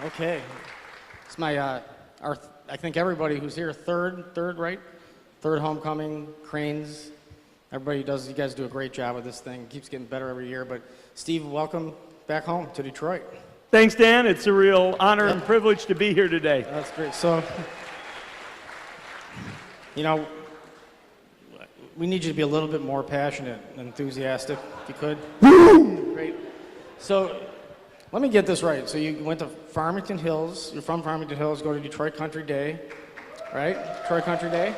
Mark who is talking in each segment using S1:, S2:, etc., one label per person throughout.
S1: Okay. It's my, I think everybody who's here, third, right? Third homecoming, Cranes. Everybody does, you guys do a great job with this thing. It keeps getting better every year. But Steve, welcome back home to Detroit.
S2: Thanks, Dan. It's a real honor and privilege to be here today.
S1: That's great. So, you know, we need you to be a little bit more passionate and enthusiastic, if you could. Great. So, let me get this right. So you went to Farmington Hills. You're from Farmington Hills. Go to Detroit Country Day, right? Detroit Country Day.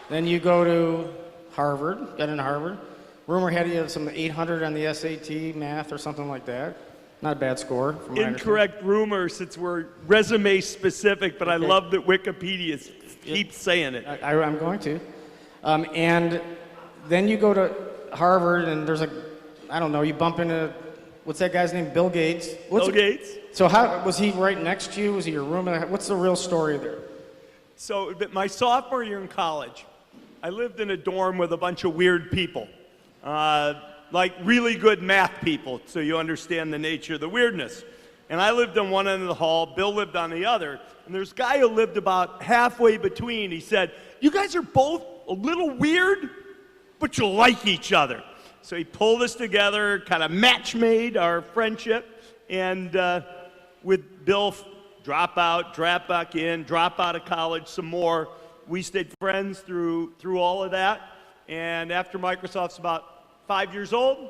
S1: Then you go to Harvard. Got into Harvard. Rumor had you have some 800 on the SAT math or something like that. Not a bad score. From
S2: Incorrect rumor, since we're resume specific, but okay. I love that Wikipedia keeps saying it.
S1: I'm going to. And then you go to Harvard, and there's a, I don't know, you bump into, what's that guy's name? Bill Gates.
S2: Bill Gates.
S1: So how, was he right next to you? Was he your roommate? What's the real story there?
S2: So my sophomore year in college, I lived in a dorm with a bunch of weird people. Like really good math people, so you understand the nature of the weirdness. And I lived on one end of the hall, Bill lived on the other, and there's a guy who lived about halfway between. He said, "You guys are both a little weird, but you like each other." So he pulled us together, kind of match-made our friendship, and with Bill, drop out, drop back in, drop out of college some more. We stayed friends through all of that, and after Microsoft's about 5 years old,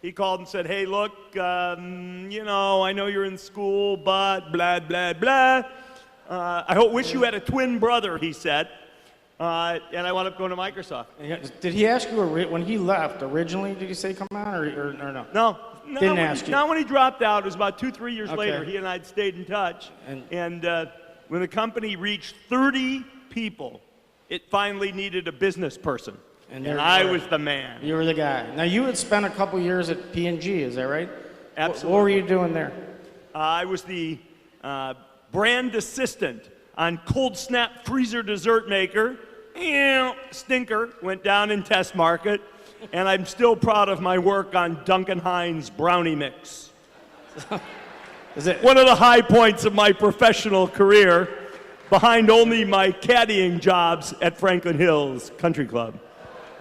S2: he called and said, "Hey, look, you know, I know you're in school, but blah, blah, blah. Wish you had a twin brother," he said. And I wound up going to Microsoft.
S1: Did he ask you, when he left, originally, did he say come on, or no?
S2: No.
S1: Didn't ask you?
S2: Not when he dropped out. It was about 2-3 years later. He and I had stayed in touch. And when the company reached 30 people, it finally needed a business person. And I was the man.
S1: You were the guy. Now, you had spent a couple years at P&G, is that right?
S2: Absolutely.
S1: What were you doing there?
S2: I was the brand assistant on Cold Snap freezer dessert maker. Stinker, went down in test market, and I'm still proud of my work on Duncan Hines brownie mix.
S1: Is it
S2: one of the high points of my professional career, behind only my caddying jobs at Franklin Hills Country Club?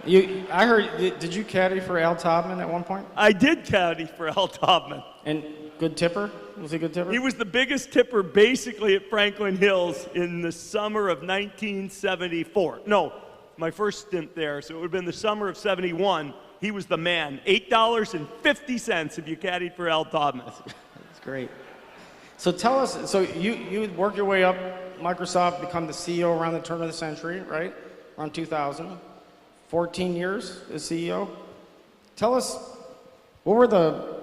S1: I heard, did you caddy for Al Taubman at one point?
S2: I did caddy for Al Taubman.
S1: And good tipper? Was he a good tipper?
S2: He was the biggest tipper basically at Franklin Hills in the summer of 1974. No, my first stint there, so it would have been the summer of 71. He was the man. $8.50 if you caddied for Al Taubman.
S1: That's great. So tell us, so you work your way up, Microsoft, become the CEO around the turn of the century, right? Around 2000. 14 years as CEO. Tell us, what were the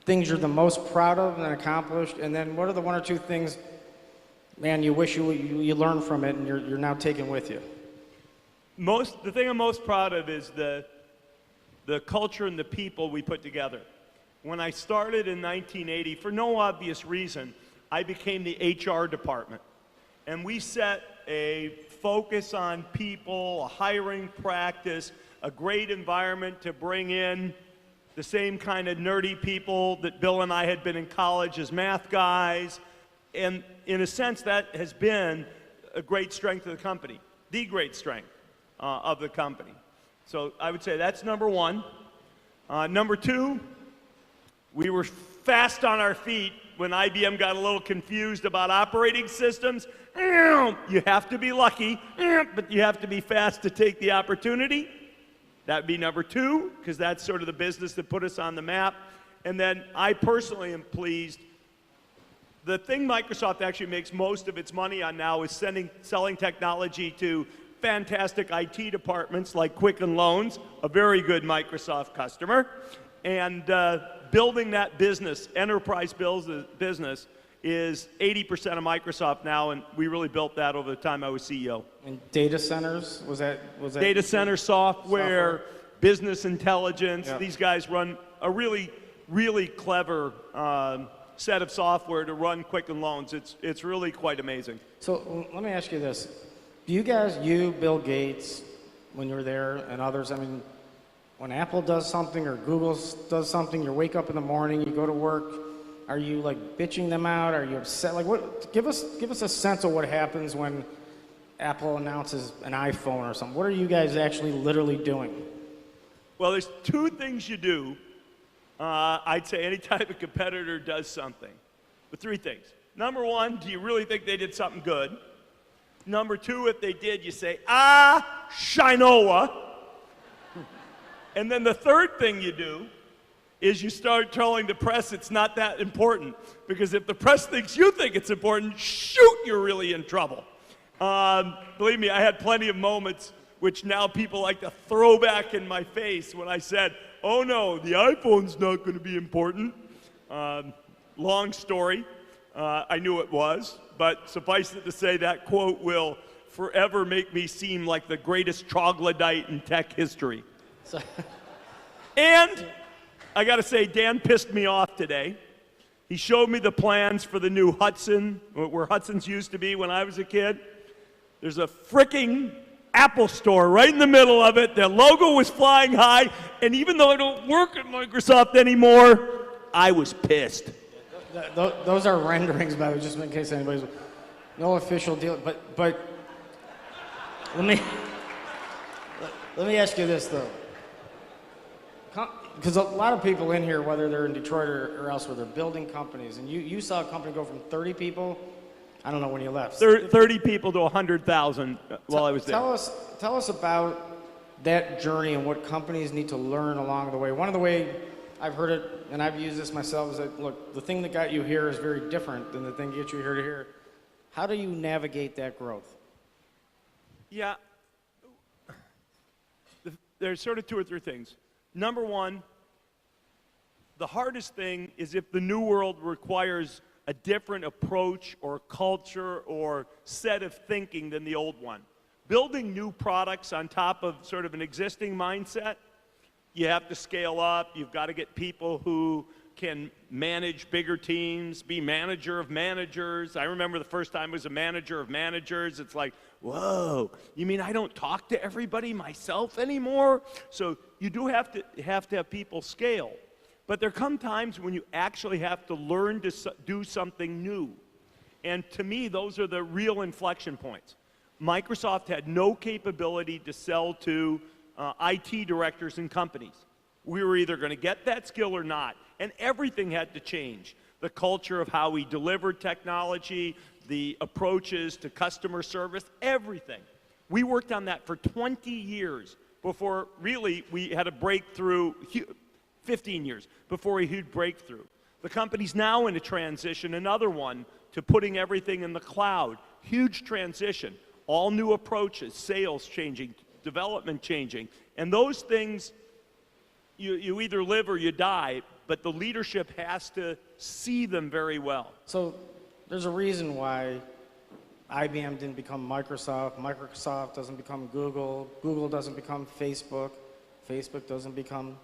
S1: things you're the most proud of and accomplished, and then what are the one or two things, man, you wish you learned from it and you're now taking with you?
S2: The thing I'm most proud of is the culture and the people we put together. When I started in 1980, for no obvious reason, I became the HR department. And we set a focus on people, a hiring practice, a great environment to bring in the same kind of nerdy people that Bill and I had been in college as math guys. And in a sense, that has been a great strength of the company, the great strength of the company. So I would say that's number one. Number two, we were fast on our feet when IBM got a little confused about operating systems. You have to be lucky, but you have to be fast to take the opportunity. That'd be number two, because that's sort of the business that put us on the map. And then I personally am pleased. The thing Microsoft actually makes most of its money on now is selling technology to fantastic IT departments like Quicken Loans, a very good Microsoft customer, and building that business, enterprise business, is 80% of Microsoft now, and we really built that over the time I was CEO.
S1: And data centers, was that
S2: data center software, business intelligence.
S1: Yep.
S2: These guys run a really, really clever set of software to run Quicken Loans. It's really quite amazing.
S1: So let me ask you this. Do you guys, Bill Gates, when you're there, and others, I mean, when Apple does something or Google does something, you wake up in the morning, you go to work, Are you like bitching them out? Are you upset? Like what? Give us a sense of what happens when Apple announces an iPhone or something. What are you guys actually literally doing?
S2: Well, there's two things you do. I'd say anytime a competitor does something. But three things. Number one, do you really think they did something good? Number two, if they did, you say, Shinoa. And then the third thing you do is you start telling the press it's not that important. Because if the press thinks you think it's important, shoot, you're really in trouble. Believe me, I had plenty of moments which now people like to throw back in my face when I said, oh no, the iPhone's not going to be important. Long story. I knew it was, but suffice it to say that quote will forever make me seem like the greatest troglodyte in tech history. And I got to say, Dan pissed me off today. He showed me the plans for the new Hudson, where Hudson's used to be when I was a kid. There's a fricking Apple store right in the middle of it. Their logo was flying high, and even though I don't work at Microsoft anymore, I was pissed.
S1: Those are renderings, by the way, just in case anybody's... No official deal, but let me ask you this, though. Because a lot of people in here, whether they're in Detroit or elsewhere, they're building companies, and you saw a company go from 30 people, I don't know when you left.
S2: 30 people to 100,000 while I was there.
S1: Tell us about that journey and what companies need to learn along the way. One of the way I've heard it, and I've used this myself, is that, look, the thing that got you here is very different than the thing that gets you here to here. How do you navigate that growth?
S2: Yeah. There's sort of two or three things. Number one, the hardest thing is if the new world requires a different approach or culture or set of thinking than the old one. Building new products on top of sort of an existing mindset, you have to scale up. You've got to get people who can manage bigger teams, be manager of managers. I remember the first time I was a manager of managers. It's like, whoa, you mean I don't talk to everybody myself anymore? So you do have to have people scale. But there come times when you actually have to learn to do something new. And to me, those are the real inflection points. Microsoft had no capability to sell to IT directors in companies. We were either going to get that skill or not. And everything had to change. The culture of how we delivered technology, the approaches to customer service, everything. We worked on that for 20 years before really we had a breakthrough, 15 years before we had breakthrough. The company's now in a transition, another one, to putting everything in the cloud. Huge transition. All new approaches, sales changing, development changing. And those things, you either live or you die, but the leadership has to see them very well.
S1: So there's a reason why IBM didn't become Microsoft, Microsoft doesn't become Google, Google doesn't become Facebook, Facebook doesn't become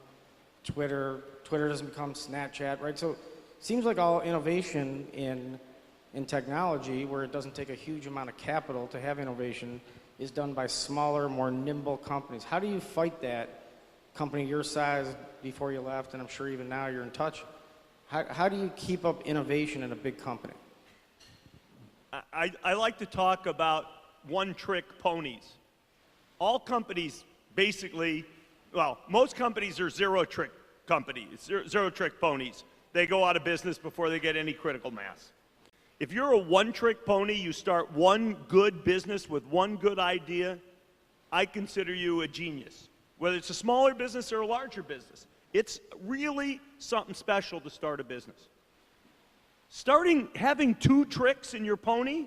S1: Twitter, Twitter doesn't become Snapchat, right? So it seems like all innovation in technology, where it doesn't take a huge amount of capital to have innovation, is done by smaller, more nimble companies. How do you fight that? Company your size before you left, and I'm sure even now you're in touch. How do you keep up innovation in a big company?
S2: I like to talk about one-trick ponies. All companies basically, well, most companies are zero-trick companies, zero-trick ponies. They go out of business before they get any critical mass. If you're a one-trick pony, you start one good business with one good idea, I consider you a genius. Whether it's a smaller business or a larger business, it's really something special to start a business. Having two tricks in your pony,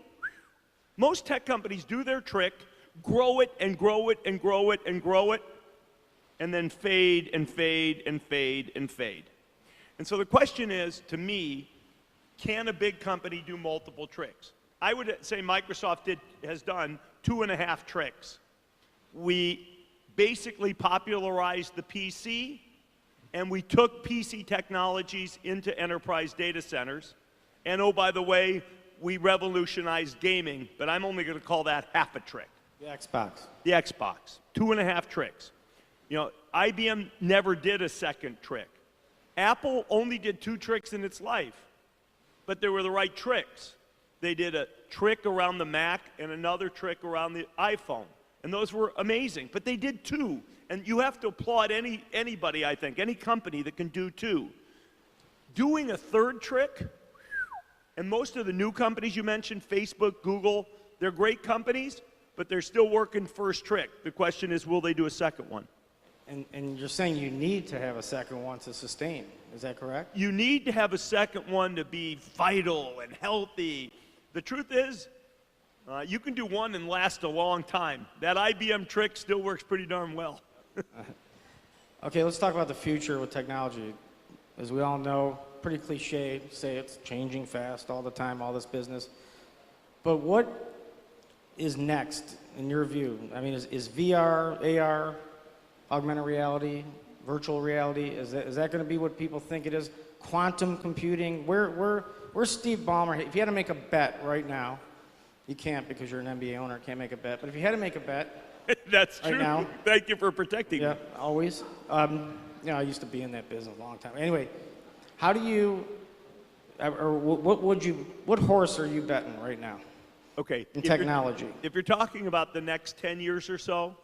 S2: most tech companies do their trick, grow it and grow it and grow it and grow it, and then fade and fade and fade and fade. And so the question is, to me, can a big company do multiple tricks? I would say Microsoft has done 2.5 tricks. We basically popularized the PC, and we took PC technologies into enterprise data centers. And oh, by the way, we revolutionized gaming, but I'm only going to call that half a trick.
S1: The Xbox.
S2: The Xbox. 2.5 tricks. You know, IBM never did a second trick. Apple only did 2 tricks in its life. but they were the right tricks. They did a trick around the Mac and another trick around the iPhone. And those were amazing, but they did two. And you have to applaud anybody, I think, any company that can do two. Doing a third trick, and most of the new companies you mentioned, Facebook, Google, they're great companies, but they're still working first trick. The question is, will they do a second one?
S1: And you're saying you need to have a second one to sustain. Is that correct?
S2: You need to have a second one to be vital and healthy. The truth is, you can do one and last a long time. That IBM trick still works pretty darn well.
S1: Okay, let's talk about the future with technology. As we all know, pretty cliche, say it's changing fast all the time, all this business. But what is next in your view? I mean, is VR, AR, augmented reality, virtual reality, is that going to be what people think it is? Quantum computing, where's Steve Ballmer? If you had to make a bet right now, you can't because you're an NBA owner, can't make a bet. But if you had to make a bet,
S2: that's
S1: right
S2: true.
S1: Now,
S2: thank you for protecting me.
S1: Yeah, always. I used to be in that business a long time. Anyway, how do you, or what horse are you betting right now?
S2: Okay.
S1: In technology.
S2: If you're talking about the next 10 years or so,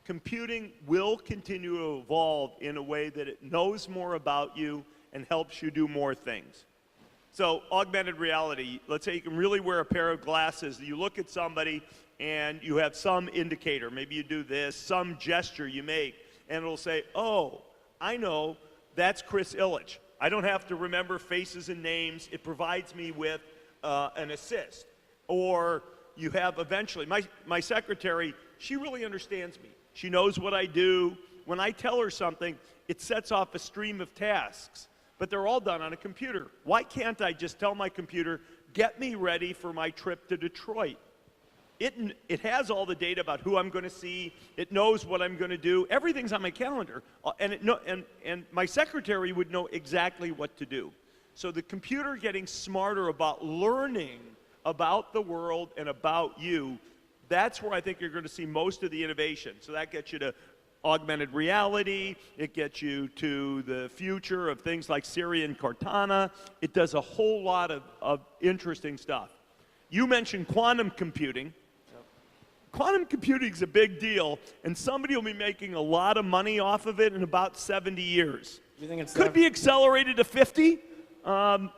S2: computing will continue to evolve in a way that it knows more about you and helps you do more things. So augmented reality, let's say you can really wear a pair of glasses. You look at somebody and you have some indicator. Maybe you do this, some gesture you make, and it'll say, oh, I know, that's Chris Illich. I don't have to remember faces and names. It provides me with an assist. Or you have eventually, my secretary, she really understands me. She knows what I do. When I tell her something, it sets off a stream of tasks, but they're all done on a computer. Why can't I just tell my computer, get me ready for my trip to Detroit? It has all the data about who I'm going to see. It knows what I'm going to do. Everything's on my calendar, and my secretary would know exactly what to do. So the computer getting smarter about learning about the world and about you, that's where I think you're going to see most of the innovation. So that gets you to augmented reality. It gets you to the future of things like Siri and Cortana. It does a whole lot of interesting stuff. You mentioned quantum computing. Quantum computing is a big deal, and somebody will be making a lot of money off of it in about 70 years.
S1: You think it's
S2: Could be accelerated to 50.
S1: You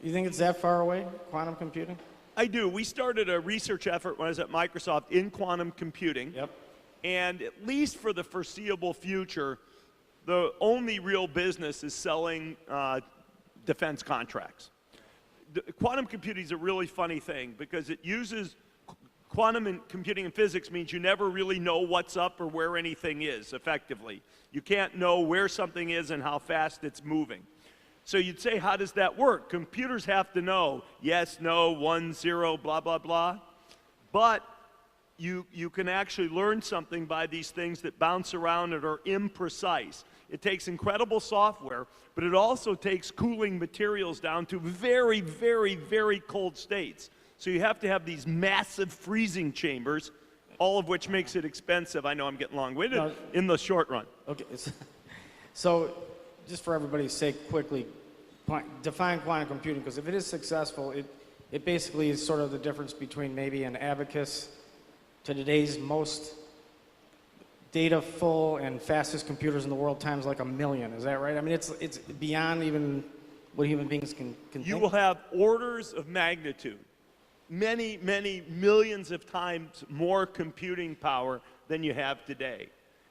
S1: think it's that far away, quantum computing?
S2: I do. We started a research effort when I was at Microsoft in quantum computing.
S1: Yep.
S2: And at least for the foreseeable future, the only real business is selling defense contracts. Quantum computing is a really funny thing because it uses quantum computing and physics means you never really know what's up or where anything is effectively. You can't know where something is and how fast it's moving. So you'd say, how does that work? Computers have to know yes, no, 1, 0, blah, blah, blah. But you can actually learn something by these things that bounce around and are imprecise. It takes incredible software, but it also takes cooling materials down to very, very, very cold states. So you have to have these massive freezing chambers, all of which makes it expensive. I know I'm getting long-winded in the short run.
S1: Okay, so just for everybody's sake, quickly, define quantum computing, because if it is successful, it basically is sort of the difference between maybe an abacus to today's most data-full and fastest computers in the world times like 1,000,000. Is that right? I mean, it's beyond even what human beings can think.
S2: You will have orders of magnitude, many, many millions of times more computing power than you have today.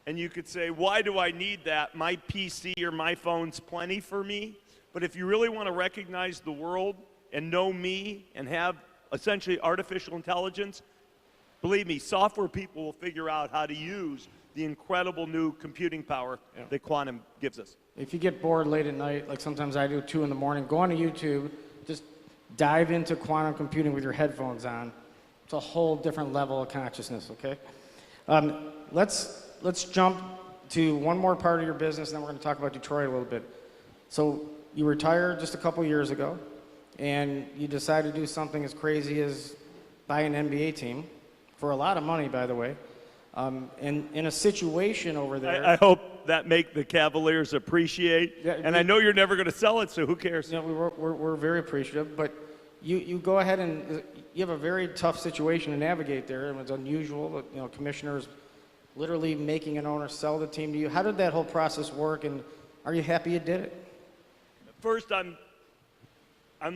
S2: And you could say, why do I need that? My PC or my phone's plenty for me. But if you really want to recognize the world and know me and have essentially artificial intelligence, believe me, software people will figure out how to use the incredible new computing power that quantum gives us.
S1: If you get bored late at night, like sometimes I do, 2 in the morning, go on to YouTube, just dive into quantum computing with your headphones on. It's a whole different level of consciousness, okay? Let's jump to one more part of your business, and then we're going to talk about Detroit a little bit. So you retired just a couple years ago, and you decided to do something as crazy as buy an NBA team, for a lot of money, by the way. And in a situation over there...
S2: I hope that make the Cavaliers appreciate.
S1: Yeah,
S2: And I know you're never going to sell it, so who cares?
S1: You know, we're very appreciative, but you go ahead and you have a very tough situation to navigate there, and it's unusual that, you know, commissioners literally making an owner sell the team to you. How did that whole process work, and are you happy you did it?
S2: First, I'm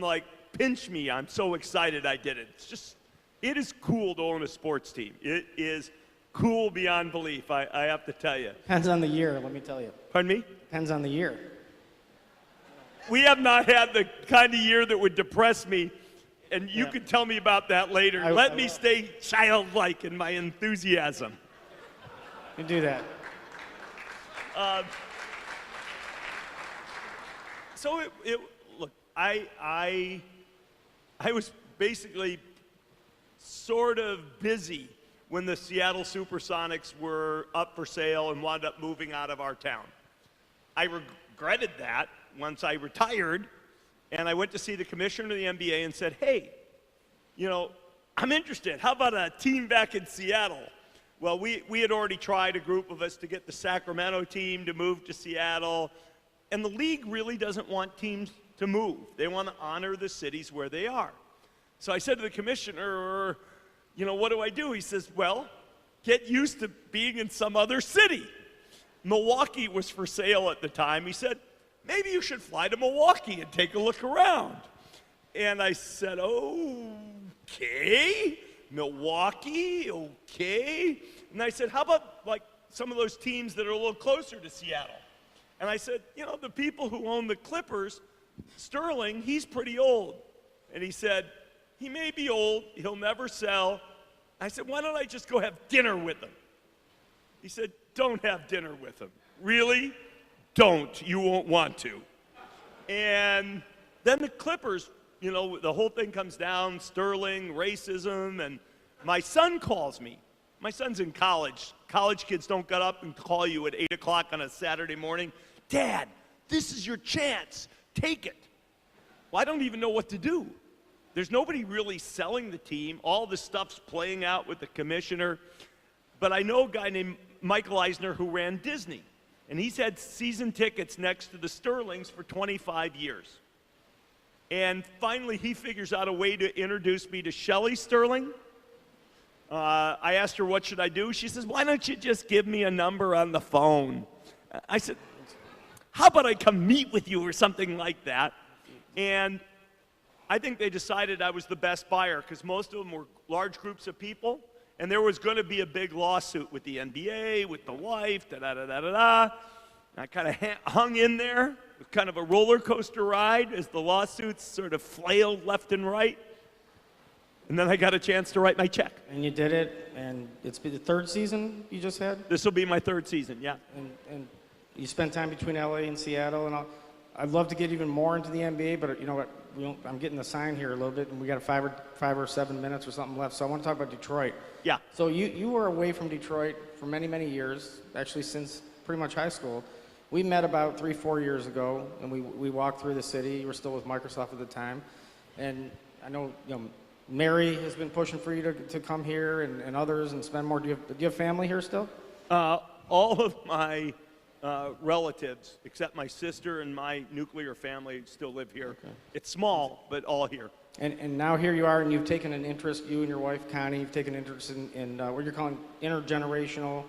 S2: like, pinch me. I'm so excited I did it. It is cool to own a sports team. It is cool beyond belief, I have to tell you.
S1: Depends on the year, let me tell you.
S2: Pardon me?
S1: Depends on the year.
S2: We have not had the kind of year that would depress me, and you can tell me about that later. Let me stay childlike in my enthusiasm.
S1: You do that.
S2: So look, I was basically sort of busy when the Seattle Supersonics were up for sale and wound up moving out of our town. I regretted that once I retired, and I went to see the commissioner of the NBA and said, hey, you know, I'm interested. How about a team back in Seattle? Well, we had already tried, a group of us, to get the Sacramento team to move to Seattle, and the league really doesn't want teams to move. They want to honor the cities where they are. So I said to the commissioner, you know, what do I do? He says, well, get used to being in some other city. Milwaukee was for sale at the time. He said, maybe you should fly to Milwaukee and take a look around. And I said, okay, Milwaukee, okay. And I said, how about like some of those teams that are a little closer to Seattle? And I said, you know, the people who own the Clippers, Sterling, he's pretty old. And he said, he may be old, he'll never sell. I said, why don't I just go have dinner with him? He said, don't have dinner with him. Really? Don't. You won't want to. And then the Clippers, you know, the whole thing comes down, Sterling, racism, and my son calls me. My son's in college. College kids don't get up and call you at 8 o'clock on a Saturday morning. Dad, this is your chance. Take it. Well, I don't even know what to do. There's nobody really selling the team. All the stuff's playing out with the commissioner. But I know a guy named Michael Eisner who ran Disney. And he's had season tickets next to the Sterlings for 25 years. And finally, he figures out a way to introduce me to Shelley Sterling. I asked her, what should I do? She says, why don't you just give me a number on the phone? I said, how about I come meet with you or something like that? And I think they decided I was the best buyer because most of them were large groups of people, and there was going to be a big lawsuit with the NBA, with the wife, da-da-da-da-da-da. I kind of hung in there. It was kind of a roller coaster ride as the lawsuits sort of flailed left and right. And then I got a chance to write my check.
S1: And you did it, and it's been the third season you just had?
S2: This will be my third season, yeah.
S1: And you spent time between LA and Seattle, and I'd love to get even more into the NBA, but you know what? I'm getting the sign here a little bit, and we got 5 or 7 minutes or something left, so I want to talk about Detroit.
S2: Yeah.
S1: So you were away from Detroit for many, many years, actually since pretty much high school. We met about 3-4 years ago, and we walked through the city. You were still with Microsoft at the time, and I know, you know, Mary has been pushing for you to come here, and others, and spend more. Do you have family here still?
S2: All of my relatives, except my sister and my nuclear family, still live here. Okay. It's small, but all here.
S1: And now here you are, and you've taken an interest, you and your wife, Connie, you've taken an interest in what you're calling intergenerational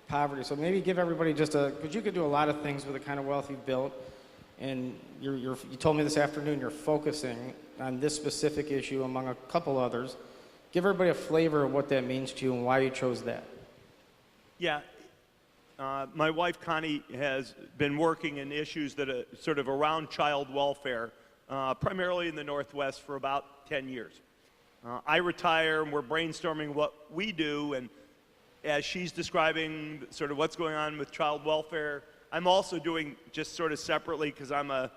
S1: poverty. So maybe give everybody just because you could do a lot of things with the kind of wealth you've built, and you told me this afternoon you're focusing on this specific issue among a couple others. Give everybody a flavor of what that means to you and why you chose that.
S2: Yeah. My wife, Connie, has been working in issues that are sort of around child welfare, primarily in the Northwest, for about 10 years. I retire, and we're brainstorming what we do, and as she's describing sort of what's going on with child welfare, I'm also doing just sort of separately, because I'm a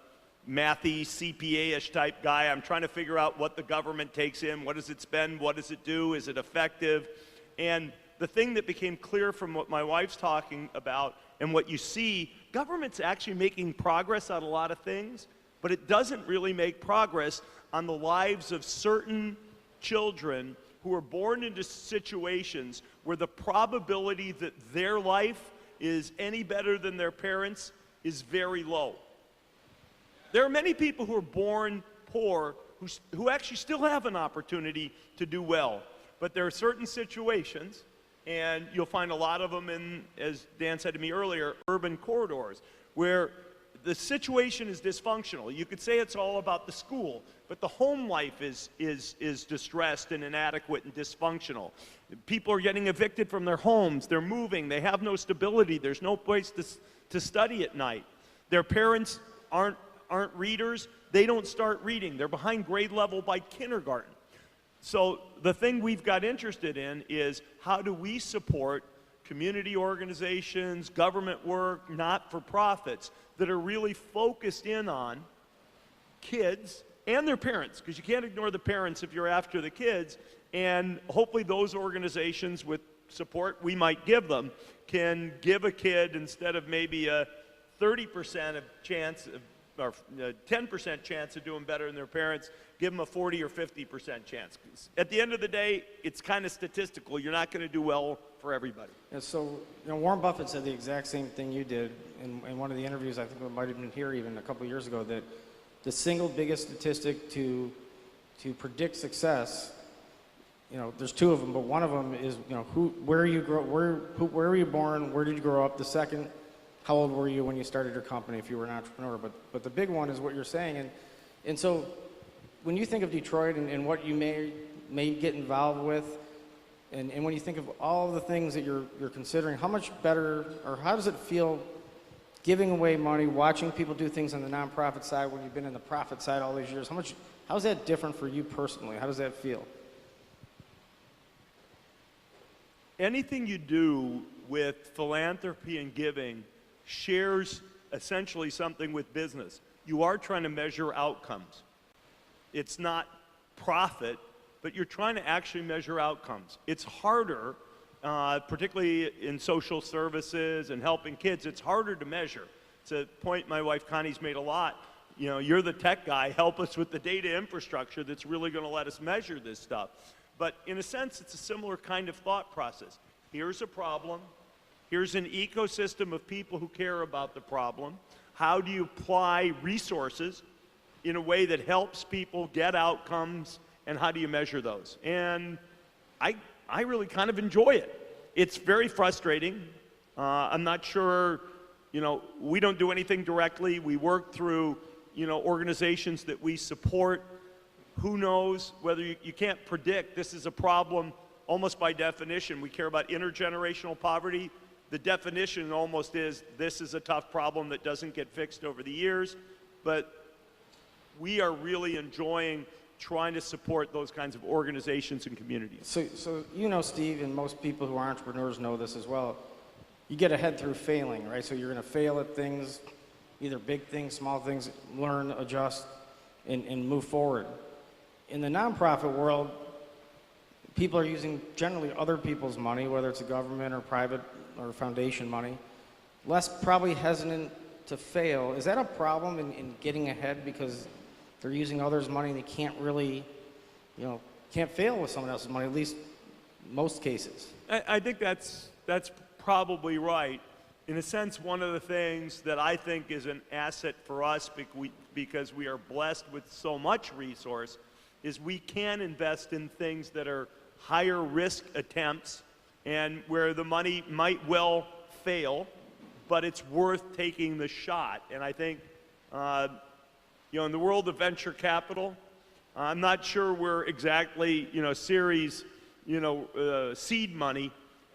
S2: mathy, CPA-ish type guy. I'm trying to figure out what the government takes in, what does it spend, what does it do, is it effective? And the thing that became clear from what my wife's talking about and what you see, government's actually making progress on a lot of things, but it doesn't really make progress on the lives of certain children who are born into situations where the probability that their life is any better than their parents is very low. There are many people who are born poor who actually still have an opportunity to do well. But there are certain situations, and you'll find a lot of them in, as Dan said to me earlier, urban corridors, where the situation is dysfunctional. You could say it's all about the school, but the home life is distressed and inadequate and dysfunctional. People are getting evicted from their homes. They're moving. They have no stability. There's no place to study at night. Their parents aren't readers. They don't start reading. They're behind grade level by kindergarten. So the thing we've got interested in is how do we support community organizations, government work, not-for-profits that are really focused in on kids and their parents, because you can't ignore the parents if you're after the kids, and hopefully those organizations with support we might give them can give a kid, instead of maybe a 30% of chance of, or 10% chance of doing better than their parents, give them a 40 or 50% chance. At the end of the day, it's kind of statistical. You're not going to do well for everybody.
S1: Yeah, so, Warren Buffett said the exact same thing you did in one of the interviews. I think it might have been here even a couple years ago, that the single biggest statistic to predict success, there's two of them, but one of them is, where were you born, where did you grow up? The second, how old were you when you started your company, if you were an entrepreneur? But the big one is what you're saying. And so when you think of Detroit and what you may get involved with, and when you think of all the things that you're considering, how much better, or how does it feel giving away money, watching people do things on the nonprofit side when you've been in the profit side all these years? How's that different for you personally? How does that feel?
S2: Anything you do with philanthropy and giving shares essentially something with business. You are trying to measure outcomes. It's not profit, but you're trying to actually measure outcomes. It's harder, particularly in social services and helping kids, it's harder to measure. It's a point my wife Connie's made a lot. You're the tech guy, help us with the data infrastructure that's really going to let us measure this stuff. But in a sense, it's a similar kind of thought process. Here's a problem. Here's an ecosystem of people who care about the problem. How do you apply resources in a way that helps people get outcomes, and how do you measure those? And I really kind of enjoy it. It's very frustrating. I'm not sure, we don't do anything directly. We work through, organizations that we support. Who knows whether you can't predict. This is a problem almost by definition. We care about intergenerational poverty. The definition almost is this is a tough problem that doesn't get fixed over the years, but we are really enjoying trying to support those kinds of organizations and communities.
S1: So Steve, and most people who are entrepreneurs know this as well, you get ahead through failing, right? So you're going to fail at things, either big things, small things, learn, adjust, and move forward. In the nonprofit world, people are using generally other people's money, whether it's a government or private or foundation money, less probably hesitant to fail. Is that a problem in getting ahead because they're using others' money and they can't really, can't fail with someone else's money, at least most cases?
S2: I think that's probably right. In a sense, one of the things that I think is an asset for us because we are blessed with so much resource is we can invest in things that are higher risk attempts and where the money might well fail, but it's worth taking the shot. And I think, in the world of venture capital, I'm not sure we're exactly, series, seed money,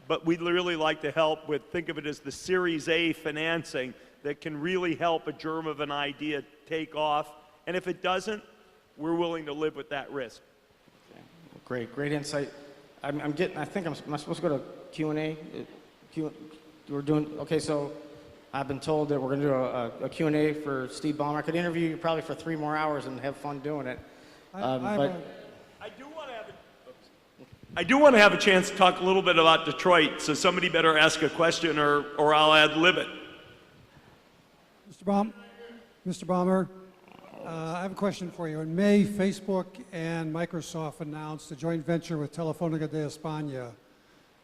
S2: but we'd really like to help with, think of it as the Series A financing that can really help a germ of an idea take off. And if it doesn't, we're willing to live with that risk.
S1: Okay. Great insight. I think am I supposed to go to Q&A? We're doing, okay, so I've been told that we're going to do a Q&A for Steve Ballmer. I could interview you probably for 3 more hours and have fun doing it.
S2: I do want to have a chance to talk a little bit about Detroit, so somebody better ask a question or I'll ad-lib it.
S3: Mr. Ballmer, I have a question for you. In May, Facebook and Microsoft announced a joint venture with Telefónica de España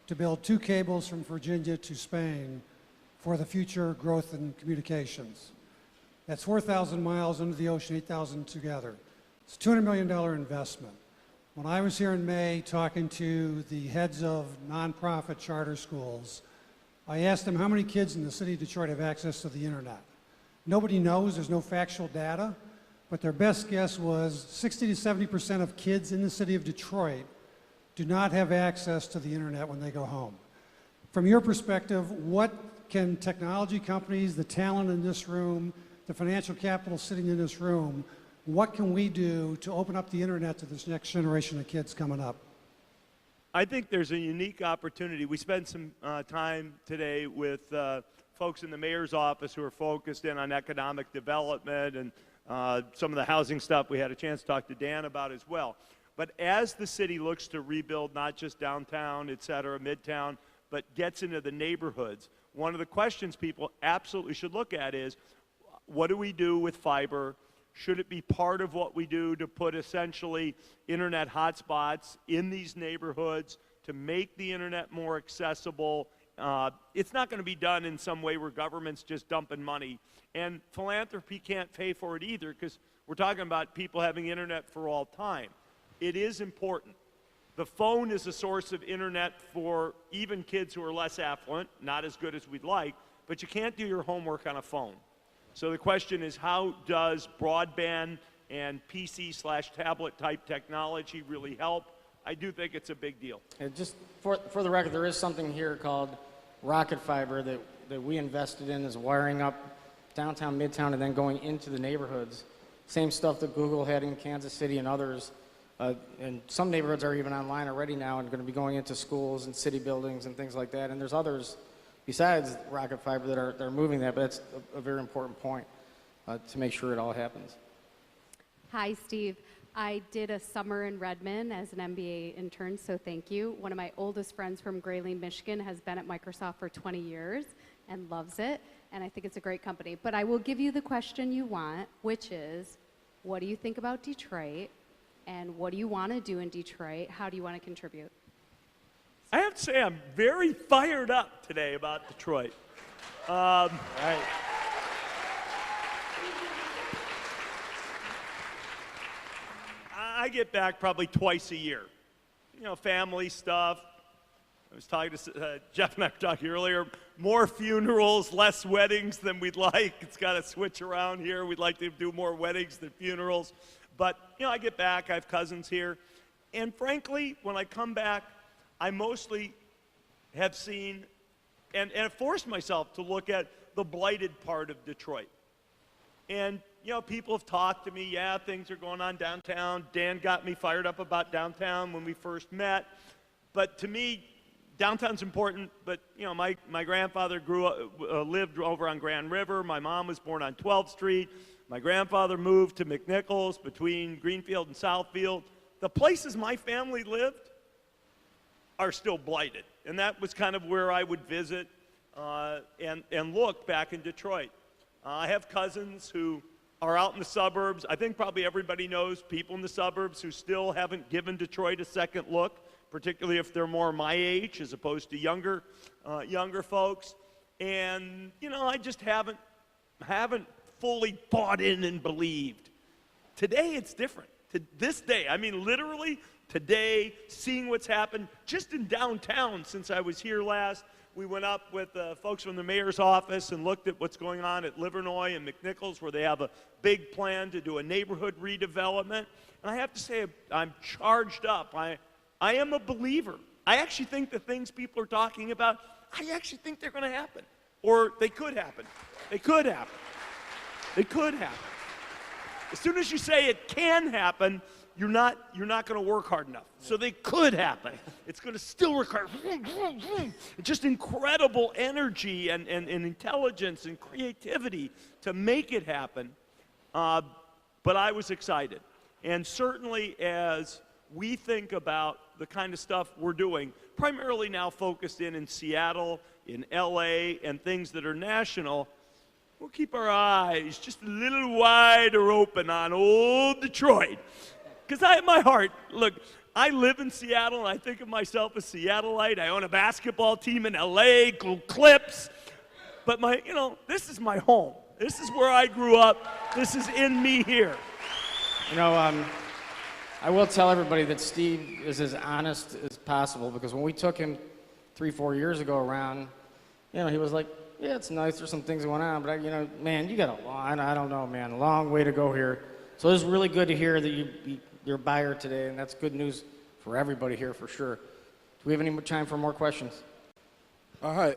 S3: to build 2 cables from Virginia to Spain for the future growth in communications. That's 4,000 miles under the ocean, 8,000 together. It's a $200 million investment. When I was here in May talking to the heads of nonprofit charter schools, I asked them how many kids in the city of Detroit have access to the internet. Nobody knows, there's no factual data, but their best guess was 60 to 70% of kids in the city of Detroit do not have access to the internet when they go home. From your perspective, what can technology companies, the talent in this room, the financial capital sitting in this room, what can we do to open up the internet to this next generation of kids coming up?
S2: I think there's a unique opportunity. We spent some time today with folks in the mayor's office who are focused in on economic development and some of the housing stuff we had a chance to talk to Dan about as well. But as the city looks to rebuild not just downtown, et cetera, midtown, but gets into the neighborhoods, one of the questions people absolutely should look at is, what do we do with fiber? Should it be part of what we do to put essentially internet hotspots in these neighborhoods to make the internet more accessible? It's not going to be done in some way where government's just dumping money. And philanthropy can't pay for it either, because we're talking about people having internet for all time. It is important. The phone is a source of internet for even kids who are less affluent, not as good as we'd like, but you can't do your homework on a phone. So the question is, how does broadband and PC/tablet type technology really help? I do think it's a big deal.
S1: Just for the record, there is something here called Rocket Fiber that we invested in, is wiring up downtown, midtown, and then going into the neighborhoods. Same stuff that Google had in Kansas City and others. And some neighborhoods are even online already now and going to be going into schools and city buildings and things like that. And there's others besides Rocket Fiber that are moving that, but that's a very important point to make sure it all happens.
S4: Hi, Steve. I did a summer in Redmond as an MBA intern, so thank you. One of my oldest friends from Grayling, Michigan has been at Microsoft for 20 years and loves it, and I think it's a great company. But I will give you the question you want, which is, what do you think about Detroit, and what do you want to do in Detroit? How do you want to contribute?
S2: I have to say I'm very fired up today about Detroit.
S1: Right.
S2: I get back probably twice a year. You know, family stuff. I was talking to Jeff and I were talking earlier. More funerals, less weddings than we'd like. It's got to switch around here. We'd like to do more weddings than funerals. But, you know, I get back. I have cousins here. And frankly, when I come back, I mostly have seen and have forced myself to look at the blighted part of Detroit. And, you know, people have talked to me, yeah, things are going on downtown. Dan got me fired up about downtown when we first met. But to me, downtown's important, but, you know, my grandfather lived over on Grand River. My mom was born on 12th Street. My grandfather moved to McNichols between Greenfield and Southfield. The places my family lived are still blighted. And that was kind of where I would visit and look back in Detroit. I have cousins who are out in the suburbs. I think probably everybody knows people in the suburbs who still haven't given Detroit a second look, particularly if they're more my age as opposed to younger folks. And, you know, I just haven't fully bought in and believed. Today it's different. To this day, I mean literally today, seeing what's happened just in downtown since I was here last. We went up with folks from the mayor's office and looked at what's going on at Livernois and McNichols, where they have a big plan to do a neighborhood redevelopment. And I have to say, I'm charged up. I am a believer. I actually think the things people are talking about, I actually think they're going to happen. Or they could happen. They could happen. They could happen. As soon as you say it can happen, you're not going to work hard enough. So they could happen. It's going to still require just incredible energy and intelligence and creativity to make it happen. But I was excited. And certainly as we think about the kind of stuff we're doing, primarily now focused in Seattle, in LA, and things that are national, we'll keep our eyes just a little wider open on old Detroit. Because I have my heart, look, I live in Seattle, and I think of myself as Seattleite. I own a basketball team in LA, go Clips. But this is my home. This is where I grew up. This is in me here.
S1: I will tell everybody that Steve is as honest as possible, because when we took him 3-4 years ago around, he was like, yeah, it's nice, there's some things going on, but man, you got I don't know, man, a long way to go here. So it's really good to hear that you're a buyer today, and that's good news for everybody here for sure. Do we have any more time for more questions?
S5: All right.